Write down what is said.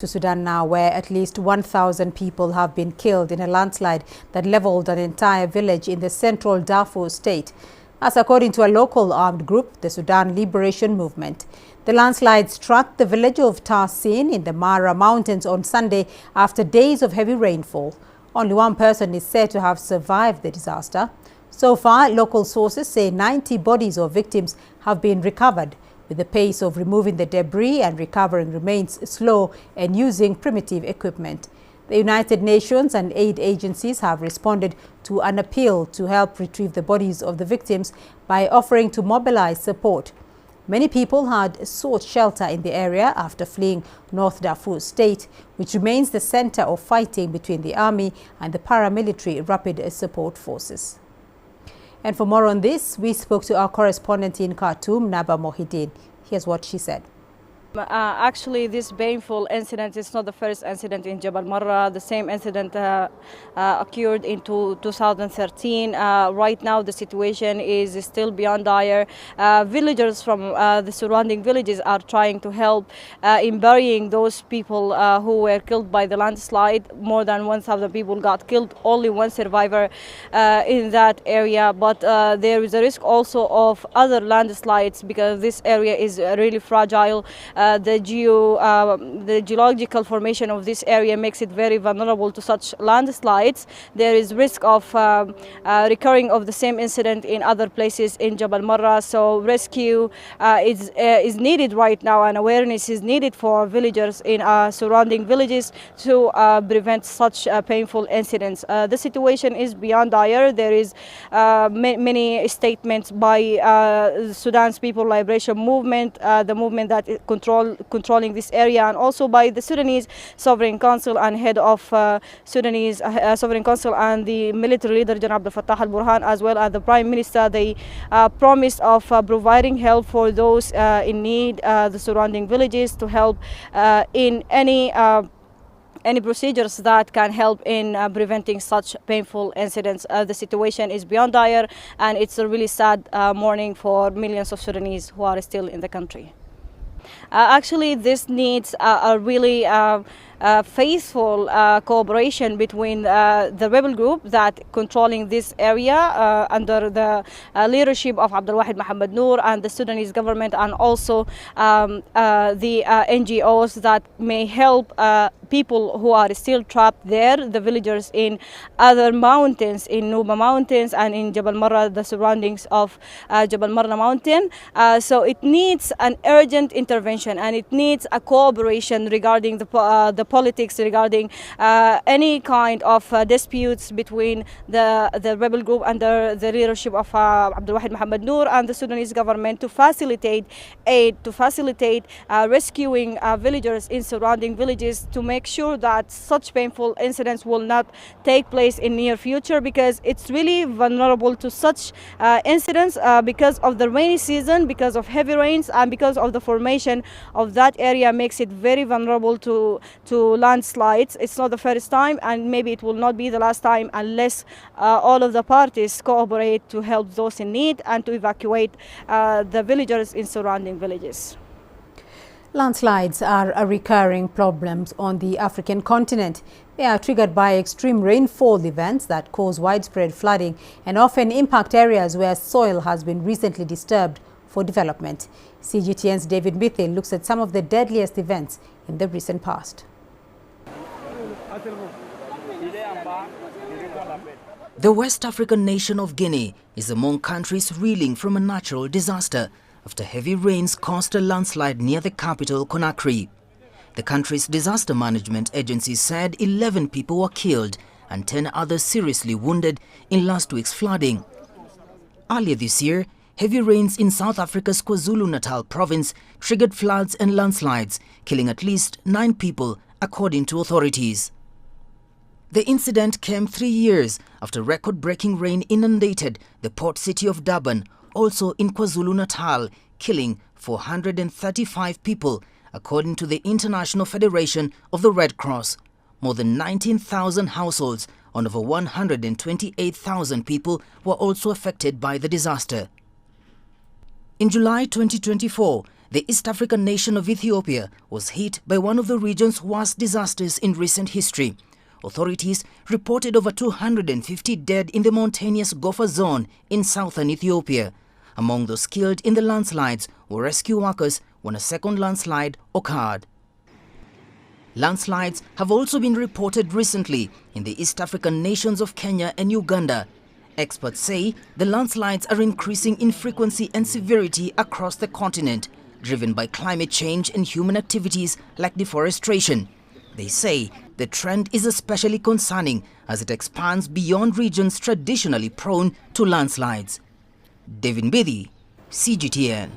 To Sudan now, where at least 1,000 people have been killed in a landslide that leveled an entire village in the central Darfur state. As according to a local armed group, the Sudan Liberation Movement. The landslide struck the village of Tarsin in the Mara Mountains on Sunday after days of heavy rainfall. Only one person is said to have survived the disaster. So far, local sources say 90 bodies or victims have been recovered, with the pace of removing the debris and recovering remains slow and using primitive equipment. The United Nations and aid agencies have responded to an appeal to help retrieve the bodies of the victims by offering to mobilize support. Many people had sought shelter in the area after fleeing North Darfur state, which remains the center of fighting between the army and the paramilitary rapid support forces. And for more on this, we spoke to our correspondent in Khartoum, Naba Mohideen. Here's what she said. Actually, this painful incident is not the first incident in Jabal Marra. The same incident occurred in 2013. Right now, the situation is still beyond dire. Villagers from the surrounding villages are trying to help in burying those people who were killed by the landslide. More than 1,000 people got killed, only one survivor in that area. But there is a risk also of other landslides because this area is really fragile. The geological formation of this area makes it very vulnerable to such landslides. There is risk of recurring of the same incident in other places in Jabal Marra. So rescue is needed right now, and awareness is needed for villagers in surrounding villages to prevent such painful incidents. The situation is beyond dire. There is many statements by Sudan's People Liberation Movement, the movement that controlling this area, and also by the Sudanese Sovereign Council and head of Sudanese Sovereign Council and the military leader General Abdel Fattah al-Burhan, as well as the Prime Minister. They promised of providing help for those in need, the surrounding villages, to help in any procedures that can help in preventing such painful incidents. The situation is beyond dire, and it's a really sad morning for millions of Sudanese who are still in the country. Actually, this needs a really faithful cooperation between the rebel group that controlling this area under the leadership of Abdul Wahid Mohammed Noor and the Sudanese government, and also the NGOs that may help people who are still trapped there, the villagers in other mountains, in Nuba Mountains and in Jabal Marra, the surroundings of Jabal Marra mountain. So it needs an urgent intervention, and it needs a cooperation regarding the politics, regarding any kind of disputes between the rebel group under the leadership of Abdul Wahid Mohammed Noor and the Sudanese government to facilitate aid, to facilitate rescuing villagers in surrounding villages, to make sure that such painful incidents will not take place in near future, because it's really vulnerable to such incidents because of the rainy season, because of heavy rains, and because of the formation of that area makes it very vulnerable to landslides. It's not the first time, and maybe it will not be the last time unless all of the parties cooperate to help those in need and to evacuate the villagers in surrounding villages. Landslides are a recurring problem on the African continent. They are triggered by extreme rainfall events that cause widespread flooding and often impact areas where soil has been recently disturbed for development. CGTN's David Mithil looks at some of the deadliest events in the recent past. The West African nation of Guinea is among countries reeling from a natural disaster after heavy rains caused a landslide near the capital, Conakry. The country's disaster management agency said 11 people were killed and 10 others seriously wounded in last week's flooding. Earlier this year, heavy rains in South Africa's KwaZulu-Natal province triggered floods and landslides, killing at least 9 people, according to authorities. The incident came 3 years after record-breaking rain inundated the port city of Durban, also in KwaZulu-Natal, killing 435 people, according to the International Federation of the Red Cross. More than 19,000 households on over 128,000 people were also affected by the disaster. In July 2024, The East African nation of Ethiopia was hit by one of the region's worst disasters in recent history. Authorities reported over 250 dead in the mountainous Gofa zone in southern Ethiopia. Among those killed in the landslides were rescue workers when a second landslide occurred. Landslides have also been reported recently in the East African nations of Kenya and Uganda. Experts say the landslides are increasing in frequency and severity across the continent, driven by climate change and human activities like deforestation. They say the trend is especially concerning as it expands beyond regions traditionally prone to landslides. David Mbidi, CGTN.